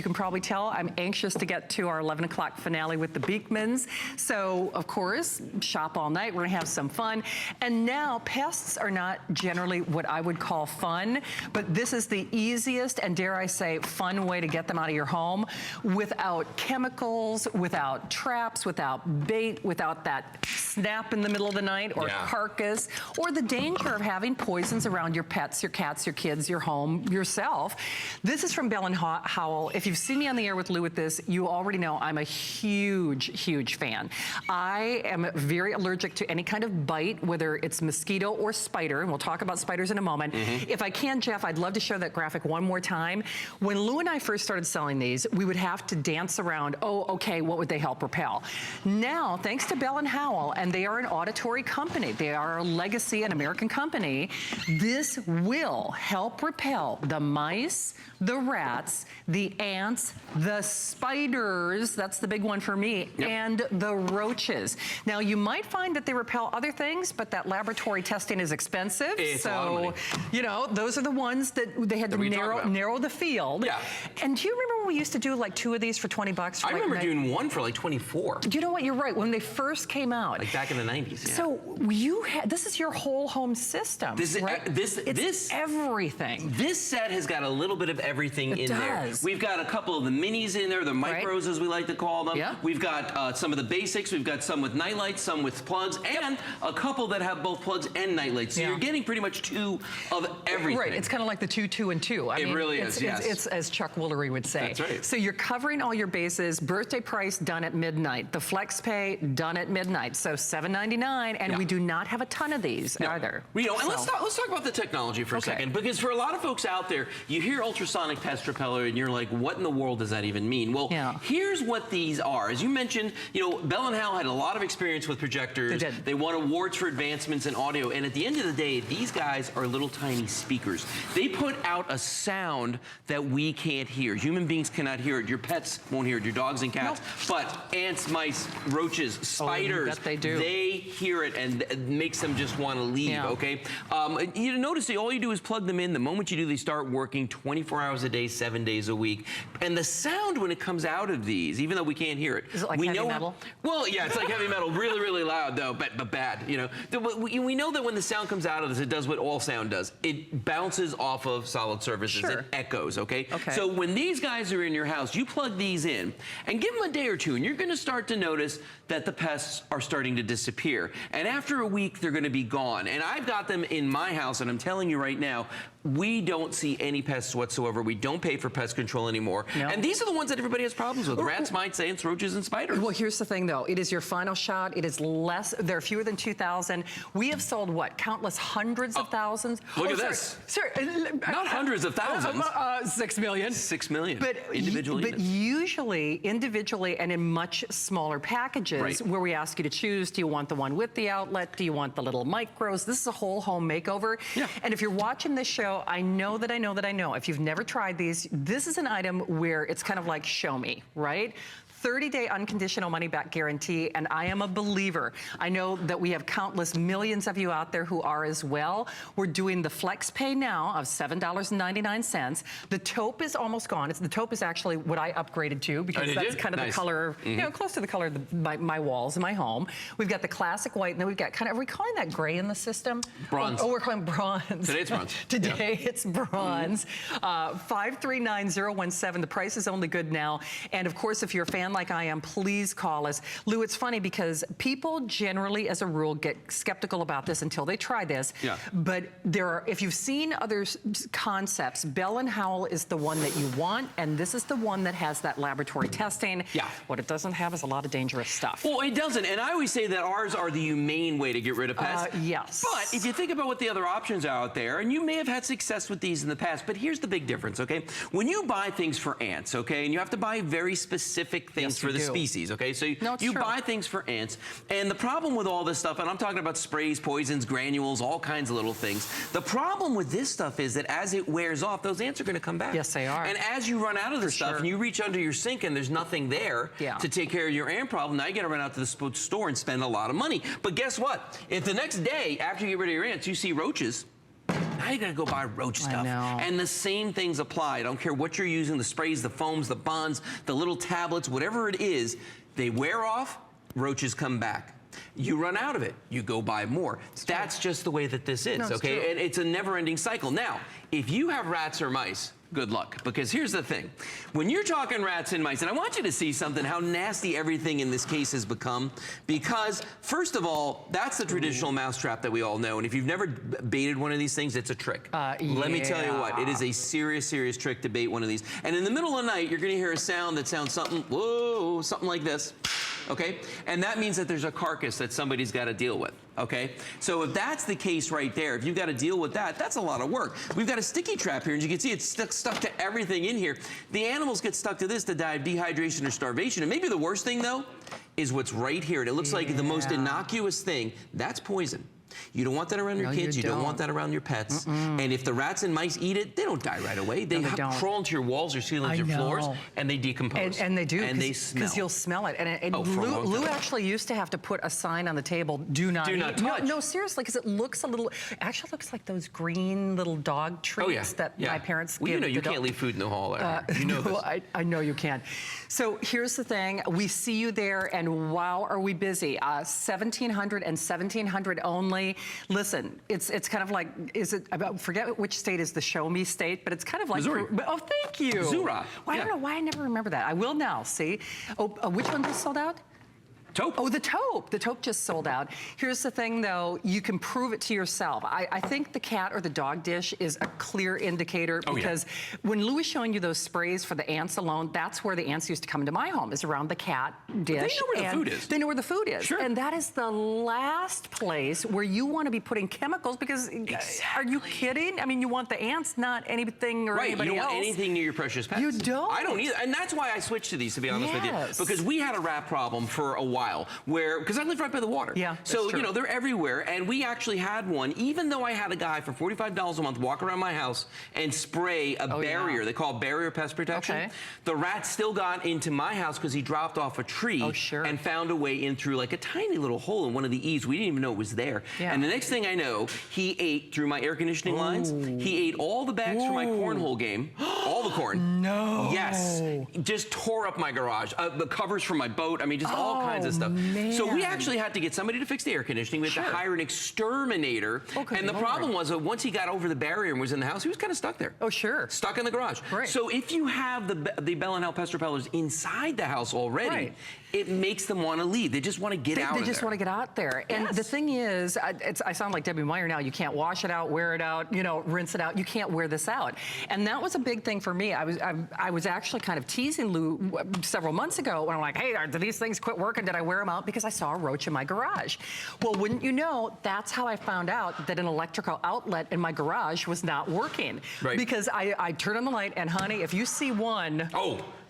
You can probably tell I'm anxious to get to our 11 o'clock finale with the Beekmans. So, of course, shop all night. We're gonna have some fun. And now, pests are not generally what I would call fun, but this is the easiest and, dare I say, fun way to get them out of your home without chemicals, without traps, without bait, without that snap in the middle of the night or carcass, or the danger of having poisons around your pets, your cats, your kids, your home, yourself. This is from Bell & Howell. If you've seen me on the air with Lou with this, you already know I'm a huge, huge fan. I am very allergic to any kind of bite, whether it's mosquito or spider, and we'll talk about spiders in a moment. If I can, Jeff, I'd love to show that graphic one more time. When Lou and I first started selling these, we would have to dance around, oh, okay, what would they help repel? Now, thanks to Bell & Howell, and they are an auditory company, they are a legacy, an American company, this will help repel the mice, the rats, the ants, the spiders, that's the big one for me, and the roaches. Now, you might find that they repel other things, but that laboratory testing is expensive. It's so, you know, those are the ones that they had to narrow the field. And do you remember when we used to do like 2 of these for 20 bucks? I remember doing one for like 24. You know what, you're right, when they first came out. Like back in the 90s, So you had, this is your whole home system, right? It's everything. This set has got a little bit of everything in there. We've got a couple of the minis in there, the micros as we like to call them. We've got some of the basics. We've got some with night lights, some with plugs, and a couple that have both plugs and night lights. So you're getting pretty much 2 of everything. Right, it's kind of like the 2, 2, and 2. I mean, really is, it's as Chuck Woolery would say. That's right. So you're covering all your bases. Birthday price done at midnight. The flex pay done at midnight. So $7.99, and we do not have a ton of these either. You know, and let's talk about the technology for a second, because for a lot of folks out there, you hear Ultrasonic Pest Repeller and you're like, what in the world does that even mean? Well, here's what these are. As you mentioned, you know, Bell & Howell had a lot of experience with projectors. They did. They won awards for advancements in audio, and at the end of the day, these guys are little tiny speakers. They put out a sound that we can't hear. Human beings cannot hear it. Your pets won't hear it, your dogs and cats, but ants, mice, roaches, spiders, they do. They hear it, and it makes them just want to leave, okay? You notice that all you do is plug them in. The moment you do, they start working 24 hours a day, 7 days a week. And the sound when it comes out of these, even though we can't hear it. Is it like heavy metal? Well, yeah, it's like heavy metal, really, really loud though, but bad, you know. We know that when the sound comes out of this, it does what all sound does. It bounces off of solid surfaces. It echoes, okay? So when these guys are in your house, you plug these in and give them a day or two, and you're gonna start to notice that the pests are starting to disappear. And after a week, they're gonna be gone. And I've got them in my house, and I'm telling you right now, we don't see any pests whatsoever. We don't pay for pest control anymore. And these are the ones that everybody has problems with. Rats, mice, ants, roaches, and spiders. Well, here's the thing, though. It is your final shot. It is less. There are fewer than 2,000. We have sold, what, countless hundreds of thousands? Look at this. Not hundreds of thousands. 6 million. 6 million individual units. But usually, individually and in much smaller packages, where we ask you to choose, do you want the one with the outlet? Do you want the little micros? This is a whole home makeover. And if you're watching this show, I know that I know. If you've never tried these, this is an item where it's kind of like, show me, right? 30-day unconditional money-back guarantee, and I am a believer. I know that we have countless millions of you out there who are as well. We're doing the flex pay now of $7.99. The taupe is almost gone. The taupe is actually what I upgraded to, because that's kind of the color, you know, close to the color of my walls in my home. We've got the classic white, and then we've got kind of, are we calling that gray in the system? Bronze. Oh, we're calling bronze. Today it's bronze. Today it's bronze. 539017. The price is only good now. And of course, if you're a fan like I am, please call us. Lou, it's funny because people generally, as a rule, get skeptical about this until they try this. But there are, if you've seen other concepts, Bell & Howell is the one that you want, and this is the one that has that laboratory testing. What it doesn't have is a lot of dangerous stuff. Well, it doesn't, and I always say that ours are the humane way to get rid of pests. But if you think about what the other options are out there, and you may have had success with these in the past, but here's the big difference, okay? When you buy things for ants, okay, and you have to buy very specific things for the species, okay? So you buy things for ants, and the problem with all this stuff, and I'm talking about sprays, poisons, granules, all kinds of little things. The problem with this stuff is that as it wears off, those ants are gonna come back. Yes, they are. And as you run out of the stuff, and you reach under your sink and there's nothing there to take care of your ant problem, now you gotta run out to the store and spend a lot of money. But guess what? If the next day, after you get rid of your ants, you see roaches, now now you gotta go buy roach stuff. I know. And the same things apply. I don't care what you're using, the sprays, the foams, the bonds, the little tablets, whatever it is, they wear off, roaches come back. You run out of it, you go buy more. That's just the way that this is, okay? And it's a never-ending cycle. Now, if you have rats or mice, good luck, because here's the thing. When you're talking rats and mice, and I want you to see something, how nasty everything in this case has become, because first of all, that's the traditional mousetrap that we all know, and if you've never baited one of these things, it's a trick. Let me tell you what, it is a serious, serious trick to bait one of these. And in the middle of the night, you're gonna hear a sound that sounds something, whoa, something like this. Okay? And that means that there's a carcass that somebody's got to deal with. Okay? So if that's the case right there, if you've got to deal with that, that's a lot of work. We've got a sticky trap here, and you can see it's stuck to everything in here. The animals get stuck to this to die of dehydration or starvation. And maybe the worst thing, though, is what's right here. And it looks like the most innocuous thing. That's poison. You don't want that around your kids. You don't want that around your pets. And if the rats and mice eat it, they don't die right away. They crawl into your walls or ceilings or floors, and they decompose. And they do. And they smell. Because you'll smell it. And Lou actually used to have to put a sign on the table, do not eat. touch. No, seriously, because it looks a little, actually looks like those green little dog treats that my parents give. Well, you know you can't leave food in the hall ever. You know this. I know you can. So here's the thing. We see you there, and wow, are we busy. 1,700 and 1,700 only. Listen, it's kind of like, I forget which state is the show me state, but it's kind of like, Missouri. Oh, thank you. Missouri. Well, I don't know why I never remember that. I will now, see. Oh, which one just sold out? Taupe. Oh, the taupe. The taupe just sold out. Here's the thing, though. You can prove it to yourself. I think the cat or the dog dish is a clear indicator because when Lou was showing you those sprays for the ants alone, that's where the ants used to come into my home, is around the cat dish. They know where the food is. They know where the food is. Sure. And that is the last place where you want to be putting chemicals because, are you kidding? I mean, you want the ants, not anything or anybody else. You don't want anything near your precious pets. You don't. I don't either. And that's why I switched to these, to be honest with you. Because we had a rat problem for a while where, because I live right by the water. Yeah, so, you know, they're everywhere. And we actually had one, even though I had a guy for $45 a month walk around my house and spray a barrier. They call it barrier pest protection. The rat still got into my house because he dropped off a tree and found a way in through like a tiny little hole in one of the eaves. We didn't even know it was there. And the next thing I know, he ate through my air conditioning lines. He ate all the bags for my cornhole game. All the corn. No. Yes. Just tore up my garage. The covers for my boat. I mean, just all kinds of stuff. Man. So we actually had to get somebody to fix the air conditioning. We had to hire an exterminator. And the problem was that once he got over the barrier and was in the house, he was kind of stuck there. Oh, sure. Stuck in the garage. Right. So if you have the Bell & Howell pest repellers inside the house already, it makes them want to leave. They just want to get out of there. They just want to get out there. And the thing is, I sound like Debbie Meyer now. You can't wash it out, wear it out, you know, rinse it out. You can't wear this out. And that was a big thing for me. I was actually kind of teasing Lou several months ago when I'm like, hey, did these things quit working? Did I wear them out? Because I saw a roach in my garage. Well, wouldn't you know, that's how I found out that an electrical outlet in my garage was not working. Right. Because I turned on the light and honey, if you see one,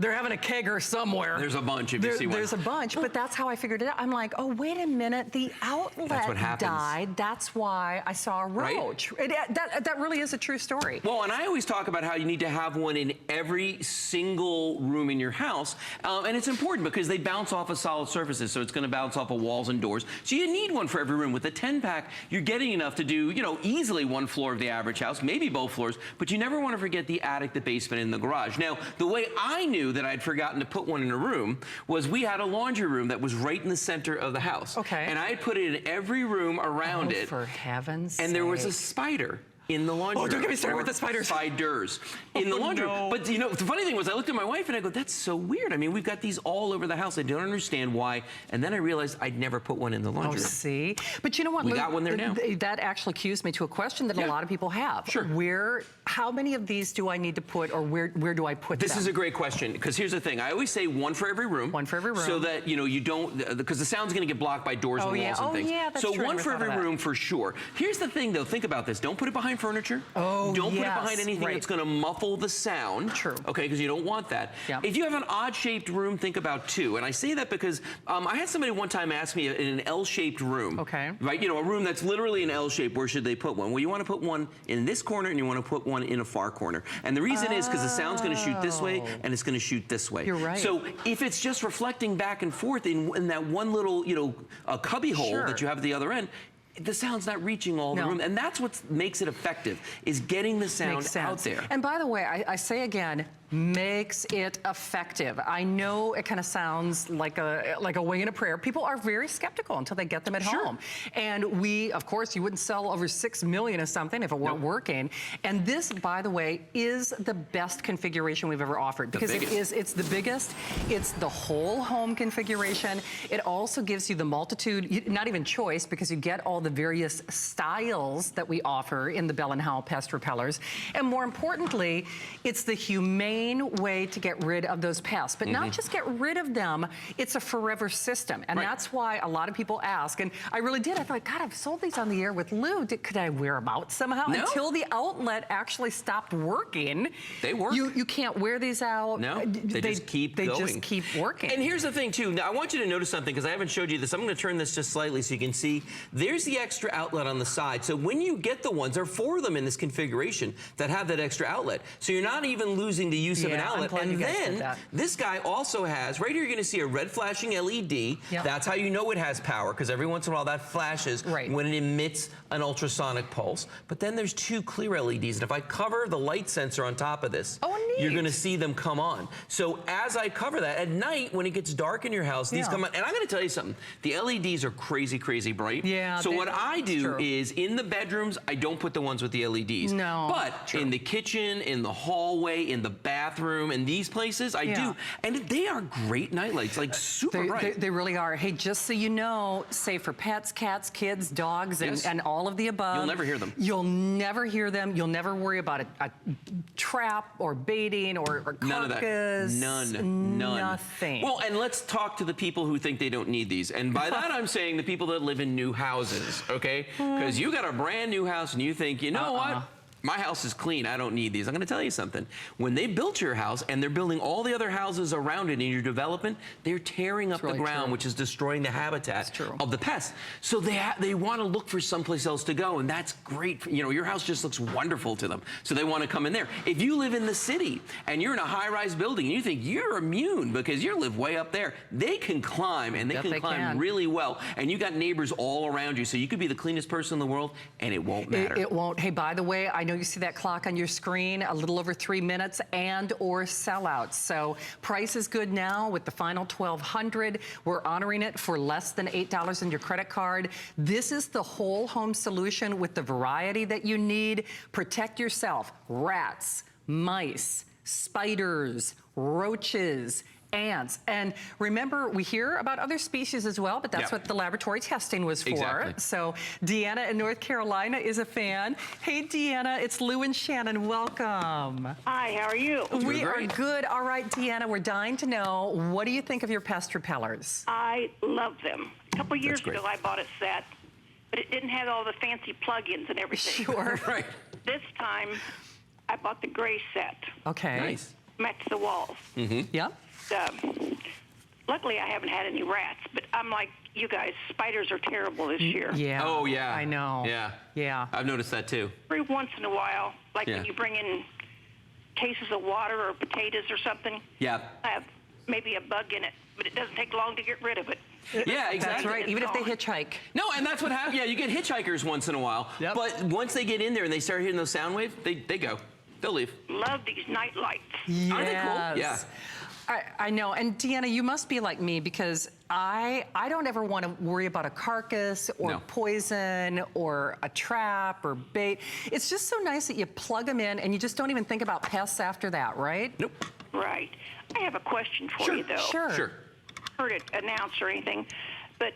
they're having a kegger somewhere. There's a bunch if you see one. There's a bunch, but that's how I figured it out. I'm like, oh, wait a minute, the outlet died. That's why I saw a roach. Right? That really is a true story. Well, and I always talk about how you need to have one in every single room in your house. And it's important because they bounce off of solid surfaces, so it's gonna bounce off of walls and doors. So you need one for every room. With a 10-pack, you're getting enough to do, you know, easily one floor of the average house, maybe both floors, but you never wanna forget the attic, the basement, and the garage. Now, the way I knew that I'd forgotten to put one in a room was we had a laundry room that was right in the center of the house. Okay. And I had put it in every room around it. For heaven's sake. And there was a spider in the laundry room. Oh, don't get me started with the spiders. Spiders in the laundry room. But you know, the funny thing was I looked at my wife and I go, that's so weird. I mean, we've got these all over the house. I don't understand why. And then I realized I'd never put one in the laundry room. See? But you know what? We got one there now. That actually cues me to a question that a lot of people have. Sure. How many of these do I need to put, or where do I put them? This is a great question, because here's the thing. I always say one for every room. One for every room. So that, you know, you don't, because the sound's gonna get blocked by doors and walls and things. Yeah, that's true. So one for every room for sure. Here's the thing though, think about this. Don't put it behind furniture. Don't put it behind anything that's gonna muffle the sound. True. Okay, because you don't want that. If you have an odd-shaped room, think about two. And I say that because I had somebody one time ask me in an L-shaped room. Okay. Right, you know, a room that's literally an L shape, where should they put one? Well, you wanna put one in this corner and you wanna put one in a far corner. And the reason is because the sound's gonna shoot this way and it's gonna shoot this way. You're right. So if it's just reflecting back and forth in that one little, you know, cubby hole that you have at the other end, the sound's not reaching all the room. And that's what makes it effective, is getting the sound out there. And by the way, I say again, makes it effective. I know it kind of sounds like a wing and a prayer. People are very skeptical until they get them at home. And we, of course, you wouldn't sell over 6 million of something if it weren't working. And this, by the way, is the best configuration we've ever offered, because it's the biggest. It's the whole home configuration. It also gives you the multitude, not even choice, because you get all the various styles that we offer in the Bell & Howell Pest Repellers. And more importantly, it's the humane way to get rid of those pests, but not just get rid of them. It's a forever system. And that's why a lot of people ask, and I really did. I thought, God, I've sold these on the air with Lou. Could I wear them out somehow? No. Until the outlet actually stopped working. They work. You can't wear these out. No, they just keep going. They just keep working. And here's the thing, too. Now, I want you to notice something, because I haven't showed you this. I'm going to turn this just slightly so you can see. There's the extra outlet on the side. So when you get the ones, there are 4 of them in this configuration that have that extra outlet. So you're not even losing the use of an outlet. And then this guy also has, right here you're going to see a red flashing LED. That's how you know it has power, because every once in a while that flashes when it emits an ultrasonic pulse. But then there's 2 clear LEDs. And if I cover the light sensor on top of this, you're going to see them come on. So as I cover that, at night when it gets dark in your house, these come on. And I'm going to tell you something. The LEDs are crazy, crazy bright. So what I do is, in the bedrooms, I don't put the ones with the LEDs. But in the kitchen, in the hallway, in the bathroom, in these places, I do. And they are great nightlights, like super bright. They really are. Hey, just so you know, safe for pets, cats, kids, dogs, and all of the above. You'll never hear them. You'll never hear them. You'll never worry about a trap or baiting or carcass. None of that. None. Nothing. Well, and let's talk to the people who think they don't need these. And by that, I'm saying the people that live in new houses, okay? Because you got a brand new house and you think, you know what? My house is clean. I don't need these. I'm going to tell you something. When they built your house and they're building all the other houses around it in your development, they're tearing up the ground, which is destroying the habitat of the pests. So they want to look for someplace else to go, and that's great. You know, your house just looks wonderful to them, so they want to come in there. If you live in the city and you're in a high-rise building and you think you're immune because you live way up there, they can climb, and they can climb really well. And you got neighbors all around you, so you could be the cleanest person in the world, and it won't matter. It won't. Hey, by the way, I know you see that clock on your screen, a little over 3 minutes and or sellouts. So price is good now with the final $1,200. We're honoring it for less than $8 in your credit card. This is the whole home solution with the variety that you need. Protect yourself. Rats, mice, spiders, roaches, ants. And remember, we hear about other species as well, but that's what the laboratory testing was for. So Deanna in North Carolina is a fan. Hey, Deanna, it's Lou and Shannon. Welcome. Hi, how are you? We are good. All right, Deanna, we're dying to know, what do you think of your pest repellers? I love them. A couple years ago, I bought a set, but it didn't have all the fancy plug-ins and everything. This time, I bought the gray set. Okay. Nice. Match the walls. Yep. Luckily, I haven't had any rats, but I'm like you guys, spiders are terrible this year. Oh, yeah. I know. Yeah. I've noticed that, too. Every once in a while, like when you bring in cases of water or potatoes or something, I have maybe a bug in it, but it doesn't take long to get rid of it. Yeah, exactly. That's right, even if they hitchhike. No, and that's what happens. Yeah, you get hitchhikers once in a while, but once they get in there and they start hearing those sound waves, they go. They'll leave. Love these night lights. Aren't they cool? Yeah. I know, and Deanna, you must be like me, because I don't ever want to worry about a carcass or poison or a trap or bait. It's just so nice that you plug them in and you just don't even think about pests after that, right? Nope. Right. I have a question for you, though. Sure. Heard it announced or anything, but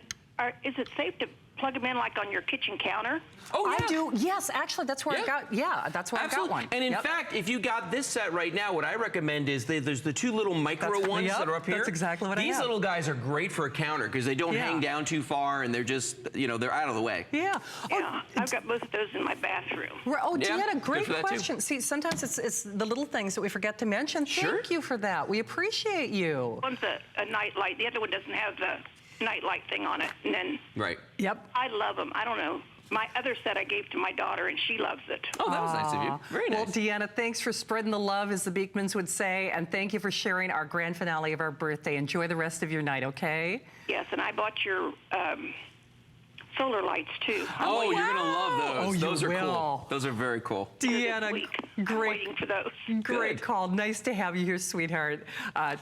is it safe to plug them in like on your kitchen counter? Oh, yeah. I do. Yes, actually, that's where I got. Yeah, that's where I got one. And in fact, if you got this set right now, what I recommend is there's the 2 little micro ones that are up here. That's exactly what I have. These little guys are great for a counter because they don't hang down too far, and they're just, they're out of the way. Yeah, I've got both of those in my bathroom. Oh, Deanna, great question. See, sometimes it's the little things that we forget to mention. Thank you for that. We appreciate you. One's a night light. The other one doesn't have the night light thing on it, and then I love them. I don't know. My other set I gave to my daughter, and she loves it. Oh, that was nice of you. Very nice. Well, Deanna, thanks for spreading the love, as the Beekmans would say, and thank you for sharing our grand finale of our birthday. Enjoy the rest of your night, okay? Yes, and I bought your solar lights too. Oh, you're gonna love those. Oh, those you are will. cool. Those are very cool. Deanna, I'm great. waiting for those. Great call. Nice to have you here, sweetheart.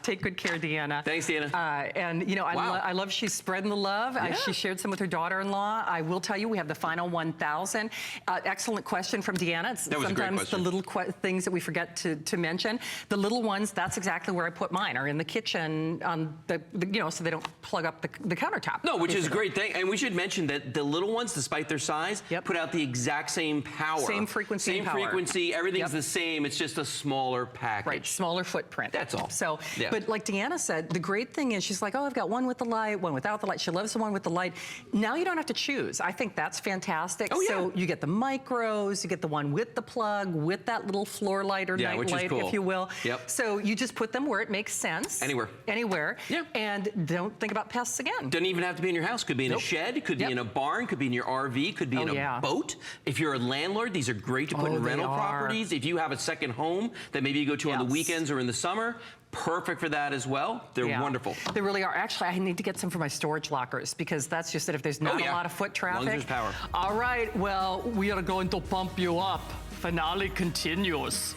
Take good care, Deanna. Thanks, Deanna. And, you know, I love she's spreading the love. Yeah. She shared some with her daughter-in-law. I will tell you, we have the final 1,000. Excellent question from Deanna. It's that was sometimes a great question. the little things that we forget to mention. The little ones, that's exactly where I put mine, are in the kitchen, on you know, so they don't plug up the countertop. No, which is a great thing. And we should mention that the little ones, despite their size, put out the exact same power. Same frequency Same and power. frequency. Everything's the same. It's just a smaller package. Right, smaller footprint. That's all. So, yeah. But like Deanna said, the great thing is she's like, oh, I've got one with the light, one without the light. She loves the one with the light. Now you don't have to choose. I think that's fantastic. Oh, yeah. So you get the micros, you get the one with the plug, with that little floor light or night light, cool. if you will. Yep. So you just put them where it makes sense. Anywhere. Anywhere. Yeah. And don't think about pests again. Doesn't even have to be in your house. Could be in a shed, could be in a barn, could be in your RV, could be in a boat. If you're a landlord, these are great to put in rental properties. If you have a second home that maybe you go to on the weekends or in the summer, perfect for that as well. They're wonderful. They really are. Actually, I need to get some for my storage lockers because that's just it. If there's not a lot of foot traffic. As long as there's power. All right. Well, we are going to pump you up. Finale continues.